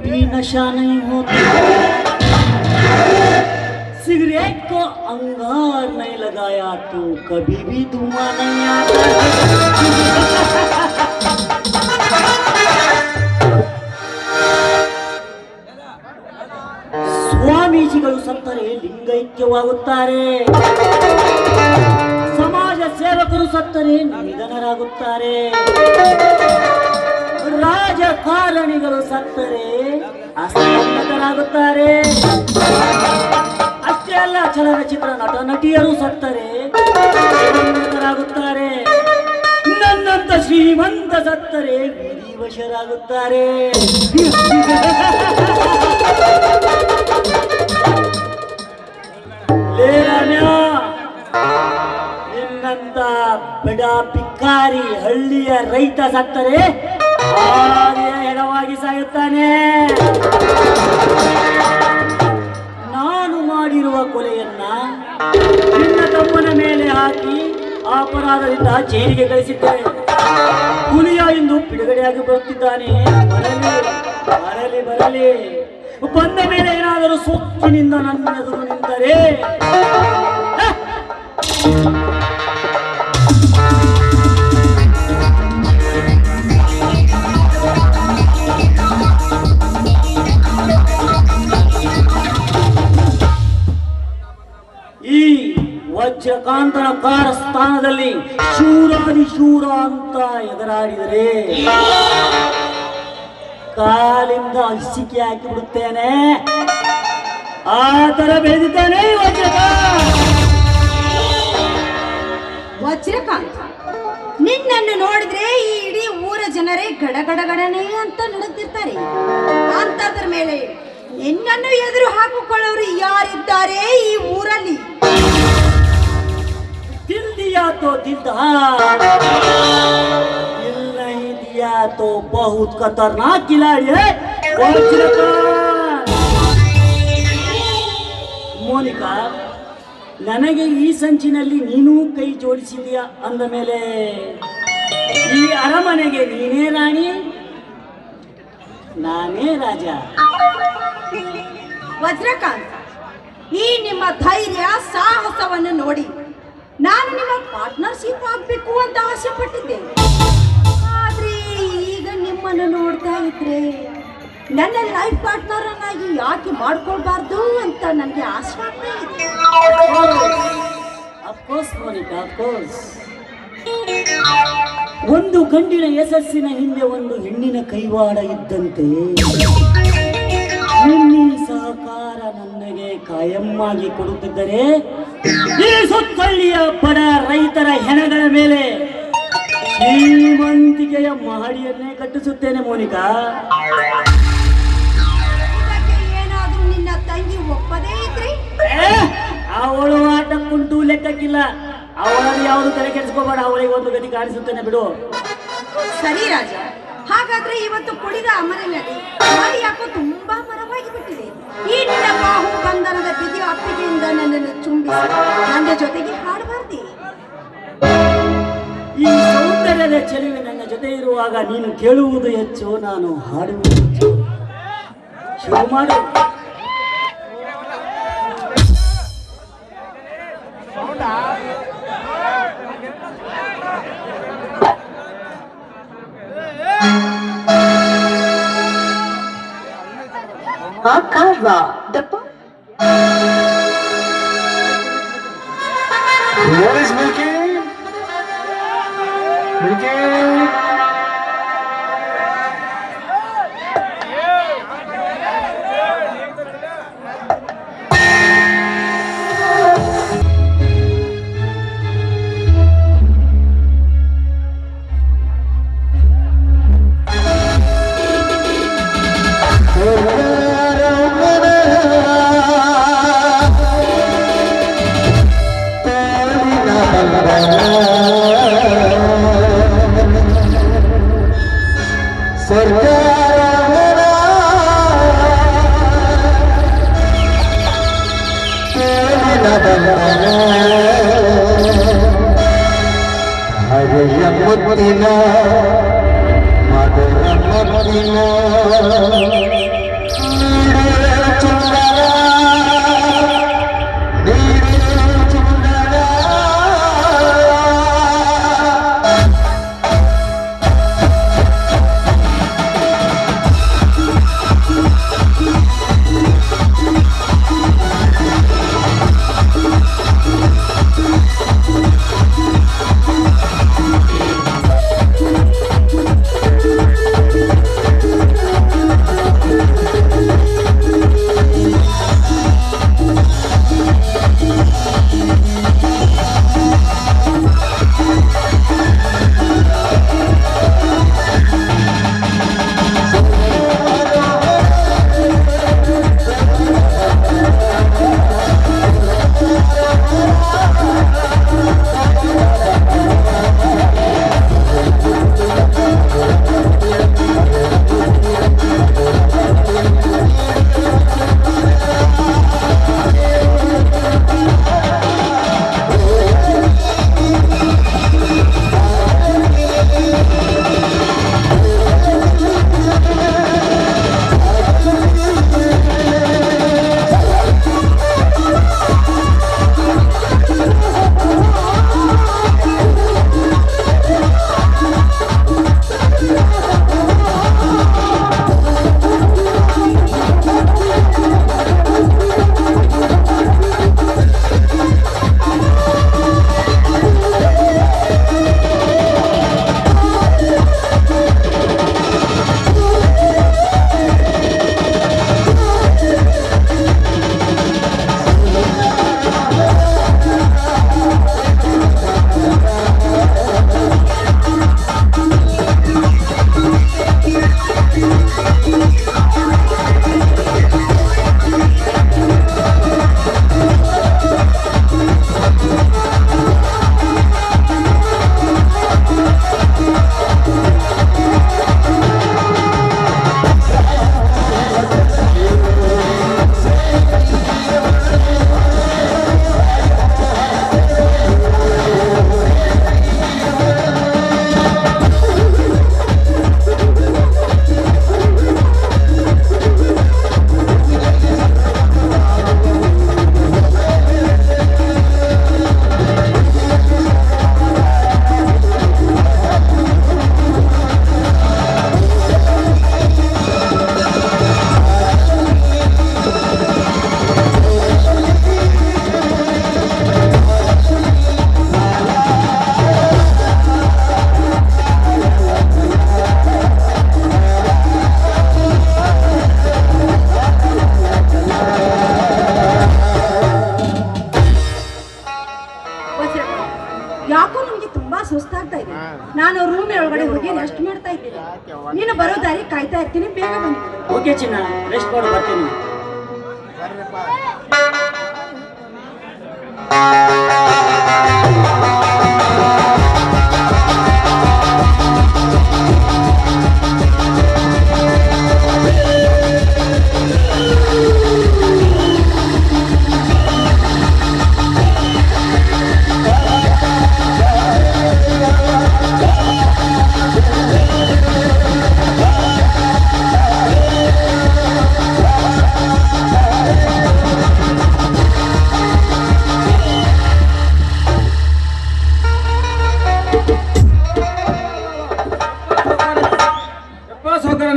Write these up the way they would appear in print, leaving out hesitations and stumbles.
भी नशा नहीं होता, सिगरेट को अंगार नहीं लगाया तो कभी भी धुआं नहीं आता। ಸ್ವಾಮೀಜಿಗಳು ಸತ್ತರೆ ಲಿಂಗೈಕ್ಯವಾಗುತ್ತಾರೆ, ಸಮಾಜ ಸೇವಕರು ಸತ್ತರೆ ನಿಧನರಾಗುತ್ತಾರೆ, ರಾಜಕಾರಣಿಗಳು ಸತ್ತರೆ ಅಸನ್ನತರಾಗುತ್ತಾರೆ. ಅಷ್ಟೇ ಅಲ್ಲ, ಚಲನಚಿತ್ರ ನಟ ನಟಿಯರು ಸತ್ತರೆ ಶ್ರೀಮಂತರಾಗುತ್ತಾರೆ, ನನ್ನಂತ ಶ್ರೀಮಂತ ಸತ್ತರೆ ವಿಧಿವಶರಾಗುತ್ತಾರೆ. ನಿನ್ನಂತ ಬಡ ಪಿಕ್ಕಾರಿ ಹಳ್ಳಿಯ ರೈತ ಸತ್ತರೆ ಎಡವಾಗಿ ಸಾಯುತ್ತಾನೆ. ನಾನು ಮಾಡಿರುವ ಕೊಲೆಯನ್ನ ನಿನ್ನ ತಮ್ಮನ ಮೇಲೆ ಹಾಕಿ ಅಪರಾಧದಿಂದ ಜೈಲಿಗೆ ಕಳಿಸಿದ್ದೇನೆ. ಹುಲಿಯ ಎಂದು ಬಿಡುಗಡೆಯಾಗಿ ಬರುತ್ತಿದ್ದಾನೆ. ಬರಲಿ ಬರಲಿ, ಬಂದ ಮೇಲೆ ಏನಾದರೂ ಸೊಕ್ಕಿನಿಂದ ನನ್ನ ಎದುರು ನಿಂತರೆ ಈ ವಜ್ರಕಾಂತನ ಕಾರಸ್ಥಾನದಲ್ಲಿ ಶೂರಾದಿ ಶೂರ ಅಂತ ಎದುರಾಡಿದರೆ ಕಾಲಿಂದ ಹಸಿಕೆ ಹಾಕಿ ಬಿಡುತ್ತೇನೆ. ಆ ತರ ಬೆಳೆದಿದ್ದೇನೆ ವಜ್ರಕಾಂತ. ನಿನ್ನನ್ನು ನೋಡಿದ್ರೆ ಈ ಇಡೀ ಊರ ಜನರೇ ಗಡಗಡಗಡನೆ ಅಂತ ನಡುತ್ತಿರ್ತಾರೆ. ಅಂತದ್ರ ಮೇಲೆ ನಿನ್ನನ್ನು ಎದುರು ಹಾಕಿಕೊಳ್ಳೋರು ಯಾರಿದ್ದಾರೆ ಈ ಊರಲ್ಲಿ? ದಿಲ್ ದಿಯಾ ತೋ ದಿಲ್ದಾರ್, ದಿಲ್ ನಹೀ ದಿಯಾ ತೋ ಬಹುತ್ ಖತರ್ನಾಕ್ ಖಿಲಾಡಿ ಹೈ ವಜ್ರಕಾಂತ್. ಮೋನಿಕಾ, ನನಗೆ ಈ ಸಂಚಿನಲ್ಲಿ ನೀನು ಕೈ ಜೋಡಿಸಿದೀಯಾ ಅಂದ ಮೇಲೆ ಈ ಅರಮನೆಗೆ ನೀನೇ ರಾಣಿ, ನಾನೇ ರಾಜ. ವಜ್ರಕಾಂತ, ಈ ನಿಮ್ಮ ಧೈರ್ಯ ಸಾಹಸವನ್ನು ನೋಡಿ ನಾನು ನಿಮ್ಮ ಪಾರ್ಟ್ನರ್ಶಿಪ್ ಆಗ್ಬೇಕು ಅಂತ ಆಸೆ ಪಟ್ಟಿದ್ದೇನೆ. ಆದ್ರೆ ಈಗ ನಿಮ್ಮನ್ನು ನೋಡ್ತಾ ಇದ್ರೆ ನನ್ನ ಲೈಫ್ ಪಾರ್ಟ್ನರ್ ಅನ್ನಾಗಿ ಯಾಕೆ ಮಾಡ್ಕೊಳ್ಬಾರ್ದು ಅಂತ ನನಗೆ ಆಸೆ ಆಗ್ತಾ ಇದೆ. Of course Monica, of course. ಒಂದು ಗಂಡಿನ ಯಶಸ್ಸಿನ ಹಿಂದೆ ಒಂದು ಹೆಣ್ಣಿನ ಕೈವಾಡ ಇದ್ದಂತೆ ನಿನ್ನ ಸಹಕಾರ ನನಗೆ ಕಾಯಮ್ಮಾಗಿ ಕೊಡುತ್ತಿದ್ದರೆ ಈ ಸುತ್ತಳ್ಳಿಯ ಬಡ ರೈತರ ಹೆಣಗಳ ಮೇಲೆ ಶ್ರೀಮಂತಿಕೆಯ ಮಹಡಿಯನ್ನೇ ಕಟ್ಟಿಸುತ್ತೇನೆ ಮೋನಿಕಾ. ಏನಾದ್ರೂ ನಿನ್ನ ತಂಗಿ ಒಪ್ಪದೇ ಇದ್ರೆ? ಅವಳು ಆಟಕ್ಕುಂಟು ಲೆಕ್ಕಕ್ಕಿಲ್ಲ. ಅವಳನ್ನು ಯಾವುದು ತಲೆ ಕೆಡಿಸ್ಕೋಬೇಡ, ಅವಳಿಗೆ ಒಂದು ಗತಿ ಕಾಣಿಸುತ್ತೇನೆ ಬಿಡು. ಸರಿ ರಾಜ, ಹಾಗಾದ್ರೆ ಇವತ್ತು ಕುಡಿದ ಅಮರಿನಲ್ಲಿ ಯಾಕೋ ತುಂಬಾ ಮರವಾಗಿ ಬಿಟ್ಟಿದೆ. ಈ ನಿನ್ನ ಬಾಹು ಬಂಧನದ ಬಿದಿ ಅಪ್ಪಿಗೆಯಿಂದ ನನ್ನನ್ನು ಚುಂಬಿಸಿ ನನ್ನ ಜೊತೆಗೆ ಹಾಡಬಾರ್ದೆ? ಈ ಸೌಂದರ್ಯದ ಚೆಲುವೆ ನನ್ನ ಜೊತೆ ಇರುವಾಗ ನೀನು ಕೇಳುವುದು ಹೆಚ್ಚು, ನಾನು ಹಾಡುವುದು ಹೆಚ್ಚು. ಶುರು ಮಾಡು. Akarva, what is Milky? Milky? Madina ಕಾಯ್ತಾ ಇರ್ತೀನಿ, ಬೇಗ ಬನ್ನಿ. ಓಕೆ ಚಿನ್ನ, ರೆಸ್ಟ್ ಮಾಡು, ಬರ್ತೀನಿ.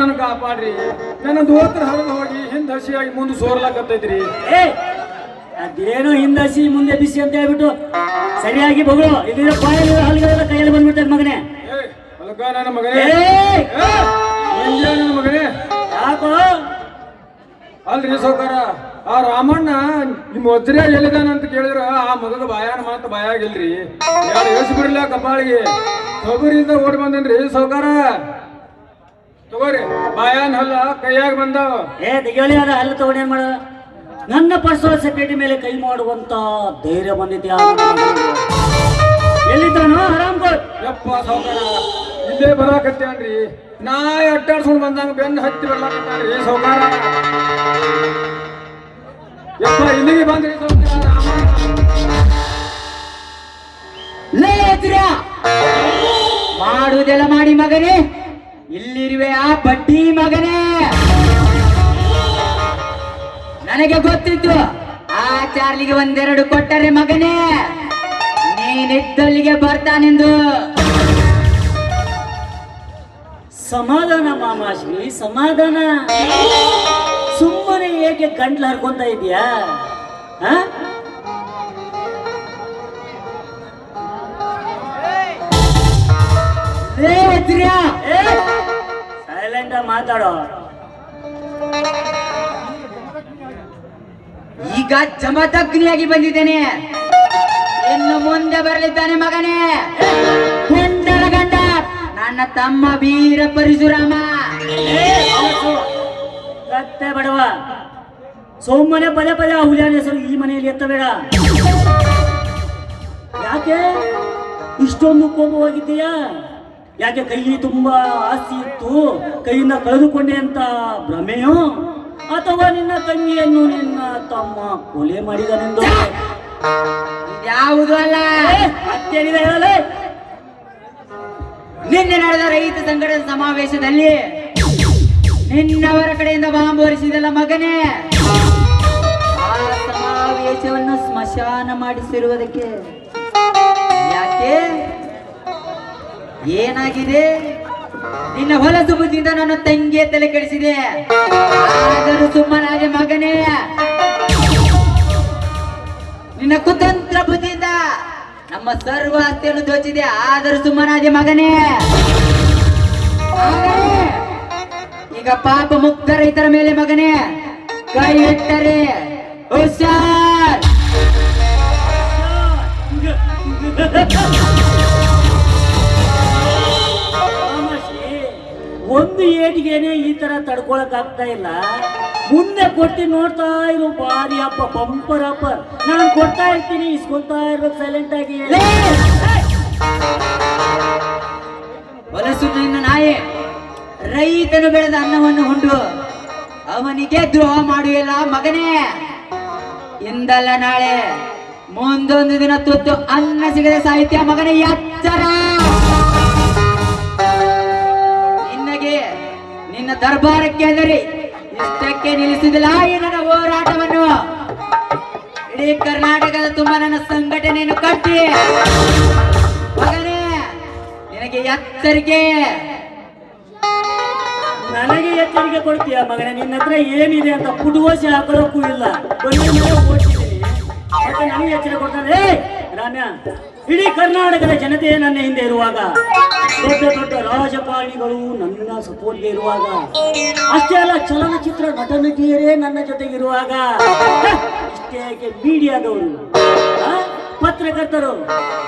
ನನಗೆ ಕಾಪಾಡ್ರಿ, ನನ್ನ ದೋತ್ರ ಹರಿದು ಹೋಗಿ ಹಿಂದೆ ಹಸಿಯಾಗಿ ಮುಂದೆ ಸೋರ್ಲಾಕತ್ತೈತ್ರಿ. ಏ ಅದೇನೋ ಹಿಂದಸಿ ಮುಂದೆ ಬಿಸಿ ಅಂತ ಹೇಳ್ಬಿಟ್ಟು ಸರಿಯಾಗಿ ಬಗಳು, ಇದ್ರ ಬಾಯಲ್ಲಿ ಹಲ್ಗಳೆಲ್ಲ ಕೈಯಲ್ಲಿ ಬಂದ್ಬಿಡ್ತದೆ ಮಗನೇ. ಅಲ್ಕ ನನ್ನ ಮಗನೇ, ಏಯ್! ನನ್ನ ಮಗನೇ. ಯಾಕೋ ಅಲ್ರಿ ಸೌಕಾರ, ಆ ರಾಮಣ್ಣ ನಿಮ್ಮ ವಜ್ರ ಎಲ್ಲಿದಾನ ಅಂತ ಕೇಳಿದ್ರ ಆ ಮಗದ ಬಾಯಾನ ಮಾತು ಬಾಯಾಗಿಲ್ರಿ. ಯಾರು ಯೋಚಿ ಬಿಡ್ಲ ಕಪಾಳಿಗೆ ತೊಗರಿಯಿಂದ ಓಡಿ ಬಂದನ್ರಿ ಸೌಕಾರ. ತಗೋರಿ, ಬಾಯಾನ್ ಹಲ್ಲ ಕೈಯಾಗ ಬಂದಾವ. ತೆಗಿಯೋಳಿ ಅದ ಹಲ್ಲು ತಗೊಂಡು ಏನ್ ಮಾಡ, ನನ್ನ ಪರ್ಸನಲ್ ಸೆಕ್ರೆಟರಿ ಮೇಲೆ ಕೈ ಮಾಡುವಂತ ಧೈರ್ಯ ಬಂದಿದ್ದೆ. ಎಲ್ಲಿದ್ದಾನೋ ಆರಾಮ್ ಕೊಡ್. ಯಪ್ಪ ಸೌಕಾರ, ಇಲ್ಲೇ ಬರಾಕತ್ತೇನ್ರಿ. ನಾ ಅಡ್ಡಾಡ್ಸ್ಕೊಂಡ್ ಬಂದಂಗ ಬೆನ್ನ ಹತ್ತಿ ಬರ್ಲಾಕತ್ತಾನ್ರಿ ಸೌಕಾರ. ಯಪ್ಪ ಇಲ್ಲಿಗೆ ಬಂದ್ರಿ ಸೌಕಾರ. ಮಾಡುವುದೆಲ್ಲ ಮಾಡಿ ಮಗನೇ, ಇಲ್ಲಿರುವೆ ಆ ಬಡ್ಡಿ ಮಗನೇ. ನನಗೆ ಗೊತ್ತಿತ್ತು ಆ ಚಾರ್ಲಿಗೆ ಒಂದೆರಡು ಕೊಟ್ಟರೆ ಮಗನೇ ನೀನಿದ್ದಲ್ಲಿಗೆ ಬರ್ತಾನೆಂದು. ಸಮಾಧಾನ ಮಾಮಾಶ್ರೀ, ಸಮಾಧಾನ. ಸುಮ್ಮನೆ ಏಕೆ ಗಂಟ್ಲು ಹರ್ಕೊಂತ ಇದೀಯಾ? ಸೈಲೆಂಟ್ ಮಾತಾಡೋ. ಈಗ ಜಮದಗ್ನಿಯಾಗಿ ಬಂದಿದ್ದೇನೆ, ಇನ್ನು ಮುಂದೆ ಬರಲಿದ್ದಾನೆ ಮಗನೇ ಗಂಡನ ಗಂಡ, ನನ್ನ ತಮ್ಮ ವೀರ ಪರಶುರಾಮ. ಕತ್ತೆ ಬಡವ, ಸೋಮನೆ ಪದೇ ಪದೇ ಆ ಹುಲಿಯನ ಹೆಸರು ಈ ಮನೆಯಲ್ಲಿ ಎತ್ತಬೇಡ. ಯಾಕೆ ಇಷ್ಟೊಂದು ಕೋಪವಾಗಿದ್ದೀಯಾ? ಯಾಕೆ ಕೈ ತುಂಬಾ ಆಸ್ತಿ ಇತ್ತು, ಕೈಯಿಂದ ಕಳೆದುಕೊಂಡೆ ಅಂತ ಭ್ರಮೆಯೋ, ಅಥವಾ ನಿನ್ನ ತಂಗಿಯನ್ನು ನಿನ್ನ ತಮ್ಮ ಕೊಲೆ ಮಾಡಿದನೆಂದು? ಯಾವುದು ಅಲ್ಲ. ಮತ್ತೇನಿದೆ ಹೇಳಲೇ? ನಿನ್ನೆ ನಡೆದ ರೈತ ಸಂಘಟನೆ ಸಮಾವೇಶದಲ್ಲಿ ನಿನ್ನವರ ಕಡೆಯಿಂದ ಬಾಂಬ್ ಹೊರಿಸಿದಲ್ಲ ಮಗನೇ, ಆ ಸಮಾವೇಶವನ್ನು ಸ್ಮಶಾನ ಮಾಡಿಸಿರುವುದಕ್ಕೆ ಯಾಕೆ? ಏನಾಗಿದೆ? ನಿನ್ನ ಹೊಲಸು ಬುದ್ಧಿಯಿಂದ ನನ್ನ ತಂಗಿಯ ತಲೆ ಕೆಡಿಸಿದೆ. ಆದರೂ ಸುಮ್ಮನಾದೆ ಮಗನೇ, ನಿನ್ನ ಕುತಂತ್ರ ಬುದ್ಧಿಯಿಂದ ನಮ್ಮ ಸರ್ವ ಆಸ್ತಿಯನ್ನು ದೋಚಿದೆ. ಆದರೂ ಸುಮ್ಮನಾದೆ ಮಗನೇ. ಈಗ ಪಾಪ ಮುಕ್ತ ರೈತರ ಮೇಲೆ ಮಗನೇ ಕೈ ಇಟ್ಟರೆ ಹುಷಾರ್. ಒಂದು ಏಟಿಗೆನೆ ಈ ತರ ತಡ್ಕೊಳಕ್ ಆಗ್ತಾ ಇಲ್ಲ. ಮುಂದೆ ಕೊಟ್ಟಿ ನೋಡ್ತಾ ಇರು, ಬಾರಿ ಅಪ್ಪ ಬಂಪರ್ ಅಪ್ಪ. ನಾನು ಕೊಡ್ತಾ ಇರ್ತೀನಿ, ಇಸ್ಕೊಳ್ತಾ ಇರ್ಬೇಕು ಸೈಲೆಂಟ್ ಆಗಿ. ಹೊಲಸು ನಿನ್ನ ನಾಯಿ, ರೈತನು ಬೆಳೆದ ಅನ್ನವನ್ನು ಉಂಡು ಅವನಿಗೆ ದ್ರೋಹ ಮಾಡುವಿಲ್ಲ ಮಗನೇ. ಇಂದಲ್ಲ ನಾಳೆ ಮುಂದೊಂದು ದಿನ ತುತ್ತು ಅನ್ನ ಸಿಗದೆ ಸಾಹಿತ್ಯ ಮಗನೇ, ಎಚ್ಚರ. ನಿನ್ನಗೆ ನಿನ್ನ ದರ್ಬಾರಕ್ಕೆ ಅಂದರೆ ಇಷ್ಟಕ್ಕೆ ನಿಲ್ಲಿಸುವುದಿಲ್ಲ ಈ ನನ್ನ ಹೋರಾಟವನ್ನು. ಇಡೀ ಕರ್ನಾಟಕದ ತುಂಬ ನನ್ನ ಸಂಘಟನೆಯನ್ನು ಕಟ್ಟಿ ಮಗನೇ, ನಿನಗೆ ಎಚ್ಚರಿಕೆ. ನನಗೆ ಎಚ್ಚರಿಕೆ ಕೊಡ್ತೀಯ ಮಗನೇ? ನಿನ್ನ ಹತ್ರ ಏನಿದೆ ಅಂತ ಪುಟುವಸಿ ಹಾಕೊಳ್ಳೋಕ್ಕೂ ಇಲ್ಲ. ಓಡ್ತಿದ್ದೀನಿ ಮತ್ತೆ ನನಗೆ ಎಚ್ಚರಿಕೆ ಕೊಡ್ತಾರೆ. ರಾಮ್ಯ, ಇಡೀ ಕರ್ನಾಟಕದ ಜನತೆ ನನ್ನ ಹಿಂದೆ ಇರುವಾಗ, ದೊಡ್ಡ ದೊಡ್ಡ ರಾಜಕಾರಣಿಗಳು ನನ್ನ ಸಪೋರ್ಟ್ಗೆ ಇರುವಾಗ, ಅಷ್ಟೇ ಅಲ್ಲ ಚಲನಚಿತ್ರ ನಟ ನಟಿಯರೇ ನನ್ನ ಜೊತೆಗಿರುವಾಗ, ಇಷ್ಟೇ ಮೀಡಿಯಾದವರು, ಪತ್ರಕರ್ತರು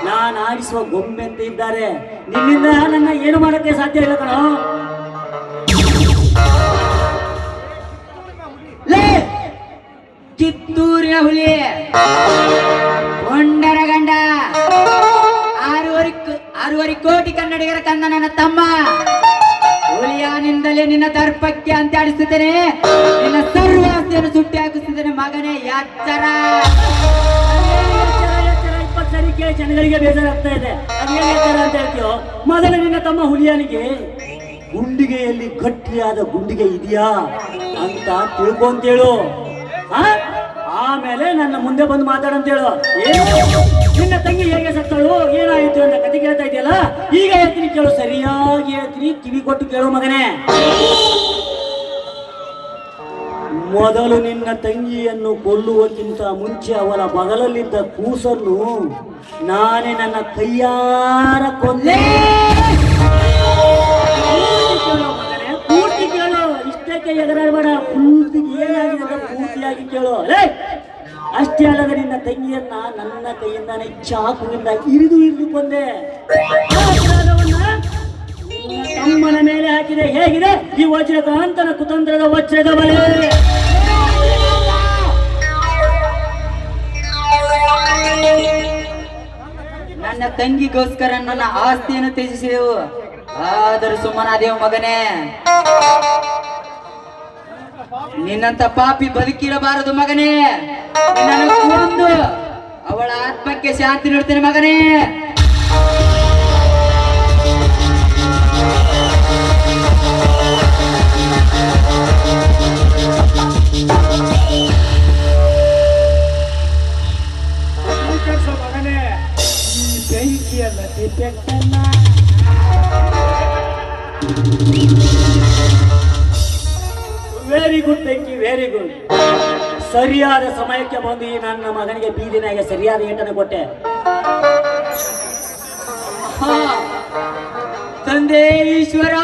ನಾನು ಆಡಿಸುವ ಗೊಂಬೆ ಅಂತ ಇದ್ದಾರೆ. ನಿನ್ನಿಂದ ನನ್ನ ಏನು ಮಾಡಕ್ಕೆ ಸಾಧ್ಯ ಇಲ್ಲ ಕಣೋ. ಕಿತ್ತೂರಿನ ಹುಲಿ ಕೊಂಡರ ಗಂಡ 6 ಕೋಟಿ ಕನ್ನಡಿಗರ ಕಂದ ನನ್ನ ತಮ್ಮ ಹುಲಿಯಾನಿಂದಲೇ ನಿನ್ನ ದರ್ಪಕ್ಕೆ ಅಂತ ಆಡಿಸುತ್ತೇನೆ, ನಿನ್ನ ಸರ್ವಾಸ್ತಿಯನ್ನು ಸುಟ್ಟಿ ಹಾಕಿಸುತ್ತೇನೆ ಮಗನೇ ಎಚ್ಚರ. 20 ಸರಿ ಕೇಳಿ ಜನಗಳಿಗೆ ಬೇಜಾರಾಗ್ತಾ ಇದೆ. ಅದೇನ್ ಎಚ್ಚರ ಅಂತ ಹೇಳ್ತೀಯೋ? ಮೊದಲು ನಿನ್ನ ತಮ್ಮ ಹುಲಿಯಾನಿಗೆ ಗುಂಡಿಗೆಯಲ್ಲಿ ಗಟ್ಟಿಯಾದ ಗುಂಡಿಗೆ ಇದೆಯಾ ಅಂತ ತಿಳ್ಕೊಂತೇಳು. ಆಮೇಲೆ ನನ್ನ ಮುಂದೆ ಬಂದು ಮಾತಾಡಂತೇಳು. ಏನು ನಿನ್ನ ತಂಗಿ ಹೇಗೆ ಸತ್ತಳು, ಏನಾಯಿತು ಅಂತ ಕತೆ ಕೇಳ್ತಾ ಇದೆಯಲ್ಲ, ಈಗ ಹೇಳ್ತೀನಿ ಕೇಳು, ಸರಿಯಾಗಿ ಹೇಳ್ತೀನಿ, ಕಿವಿ ಕೊಟ್ಟು ಕೇಳು ಮಗನೇ. ಮೊದಲು ನಿನ್ನ ತಂಗಿಯನ್ನು ಕೊಲ್ಲುವಕ್ಕಿಂತ ಮುಂಚೆ ಅವಳ ಬಗಲಲ್ಲಿದ್ದ ಕೂಸನ್ನು ನಾನೇ ನನ್ನ ಕೈಯಾರ ಕೊಂದೆ. ಪೂರ್ತಿ ಕೇಳು, ಇಷ್ಟಕ್ಕೆ ಎಗರಾಡಬೇಡ, ಪೂರ್ತಿ ಏನಾಗಿದೆ ಅಂತ ಪೂರ್ತಿಯಾಗಿ ಕೇಳು. ಅಷ್ಟೇ ಅಲ್ಲದೆ ನಿನ್ನ ತಂಗಿಯನ್ನ ನನ್ನ ಕೈಯಿಂದಾನೆ ಚಾಕುವಿಂದ ಇರಿದು ಕೊಂದೆ. ತಮ್ಮನ ಮೇಲೆ ಹಾಕಿದೆ. ಹೇಗಿದೆ ಈ ವಜ್ರಕಾಂತನ ಕುತಂತ್ರದ ವಜ್ರದ ಬಲೆ? ನನ್ನ ತಂಗಿಗೋಸ್ಕರ ನನ್ನ ಆಸ್ತಿಯನ್ನು ತ್ಯಜಿಸಿದೆವು, ಆದರೂ ಸುಮ್ಮನಾದೇವು ಮಗನೇ. ನಿನ್ನಂತ ಪಾಪಿ ಬದುಕಿರಬಾರದು ಮಗನೇ. ನಿನ್ನನ್ನು ಕೊಂದು ಅವಳ ಆತ್ಮಕ್ಕೆ ಶಾಂತಿ ನೀಡುತ್ತೇನೆ ಮಗನೇ. ಮಗನೇ, ಈ ಬೆಂಕಿಯಲ್ಲ ಬೆಟ್ಟನ್ನ ವೆರಿ ಗುಡ್ ಬೆಂಕಿ, ವೆರಿ ಗುಡ್. ಸರಿಯಾದ ಸಮಯಕ್ಕೆ ಬಂದು ಈ ನನ್ನ ಮಗನಿಗೆ ಬೀದಿನಾಗೆ ಸರಿಯಾದ ಏಟನ್ನು ಕೊಟ್ಟೆ. ತಂದೆ ಈಶ್ವರ,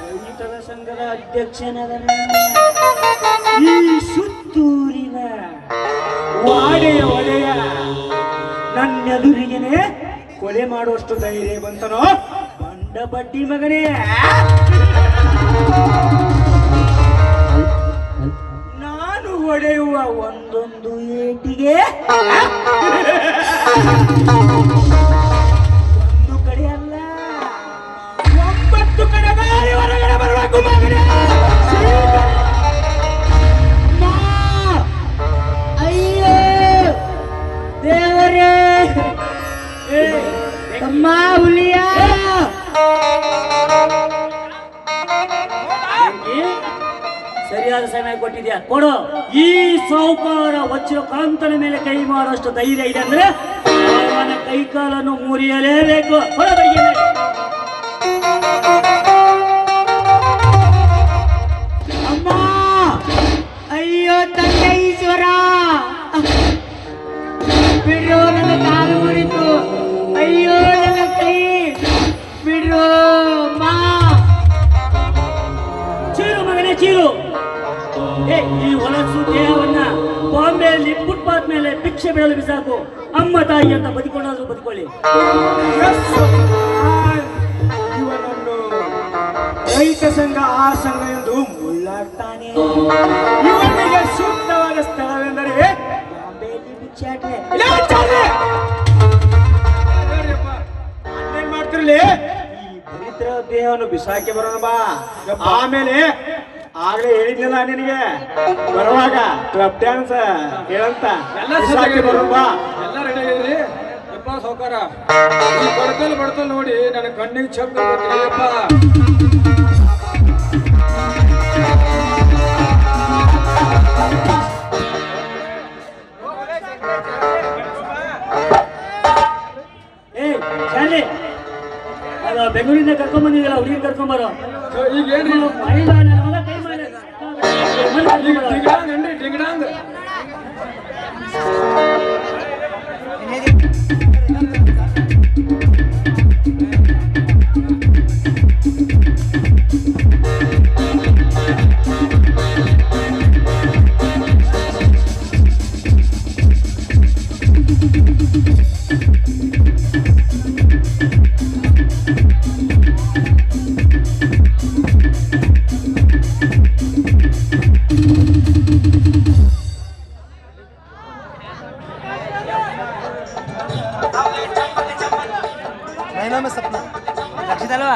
ರೈತರ ಸಂಘದ ಅಧ್ಯಕ್ಷನಾದ ಈ ಸುತ್ತೂರಿನ ವಾಡೆಯ ಒಡೆಯ ನನ್ನೆದುರಿಗೆನೆ ಕೊಲೆ ಮಾಡುವಷ್ಟು ಧೈರ್ಯ ಬಂತನೋ ಬಂಡ ಬಡ್ಡಿ ಮಗನೇ. ನಾನು ಹೊಡೆಯುವ ಒಂದೊಂದು ಏಟಿಗೆ ಒಂದು ಕಡೆ ಅಲ್ಲ 9 ಕಡೆ ಗಾಳಿ ಹೊರಗಡೆ ಬರಬೇಕು ಮಗನೇ. ಅಯ್ಯೋ ದೇವರೇ, ಅಮ್ಮ ಹುಲಿಯ ಸರಿಯಾದ ಸಮಯ ಕೊಟ್ಟಿದ್ಯಾ, ಕೊಡು. ಈ ಸಾಹುಕಾರ ವಜ್ರಕಾಂತನ ಮೇಲೆ ಕೈ ಮಾಡುವಷ್ಟು ಧೈರ್ಯ ಇದೆ ಅಂದ್ರೆ ಅವನ ಕೈಕಾಲನ್ನು ಮುರಿಯಲೇಬೇಕು. ಅಮ್ಮ, ಅಯ್ಯೋ ತಂದೆ ಈಶ್ವರ, ಬಿಡ್ರೋ, ನನ್ನ ಕಾಲು ಮುರಿತು. ಅಯ್ಯೋ ನನ್ನ ಕೈ ಬಿಡ್ರೋ ಮಾ. ಚೀರು ಮಗನೇ ಚೀರು. ಈ ಹೊಲಸು ದೇಹವನ್ನ ಬಾಂಬೆಯಲ್ಲಿ ಫುಟ್ಪಾತ್ ಮೇಲೆ ಭಿಕ್ಷೆ ಬಿಡಲು ಬಿಸಾಕು. ಅಮ್ಮ ತಾಯಿ ಅಂತ ಬದುಕೊಂಡಾದ್ರೂ ಬದುಕೊಳ್ಳಿ. ಇವನನ್ನು ರೈತ ಸಂಘ ಆ ಸಂಘ ಎಂದು ಮುಳ್ಳಾಡ್ತಾನೆ. ಇವನಿಗೆ ಸೂಕ್ತವಾದ ಸ್ಥಳವೆಂದರೆ ಬಾಂಬೆಯಲ್ಲಿ ಭಿಕ್ಷಾಟನೆ. ಅಲ್ಲೇನ್ ಮಾಡ್ತಿರ್ಲಿ, ಈ ದರಿದ್ರ ದೇಹವನ್ನು ಬಿಸಾಕಿ ಬರೋಣ ಬಾ. ಆಮೇಲೆ ಆಗ್ಲೇ ಹೇಳಿದ್ನಲ್ಲ ನಿನಗೆ ಬರುವಾಗ ಕ್ಲಬ್ ಡ್ಯಾನ್ಸ್ ಹೇಳಂತ ಬಿಸಾಕಿ ಬರೋಣ ಬಾ. ಎಲ್ಲ ರೆಡಿ ಆಗಿದ್ರಿ ಯಪ್ಪ ಸಾವ್ಕಾರ. ಈ ಬಡತಲ್ ನೋಡಿ ನನ್ನ ಕಣ್ಣಿಗೆ ಚಪ್ಪ ಯಪ್ಪ. ಬೆಂಗಳೂರಿಂದ ಕರ್ಕೊಂಡ್ ಬಂದಿದ್ದಲ್ಲ, ಹುಡುಗಿ ಕರ್ಕೊಂಬರೋ. ಈಗ ಏನ್ರಿ ಡಿಂಗಡಾಂಗ್ ನೈನೊಮ್ಮೆ ಸಪ್ನ ಲಕ್ಷದಲ್ವಾ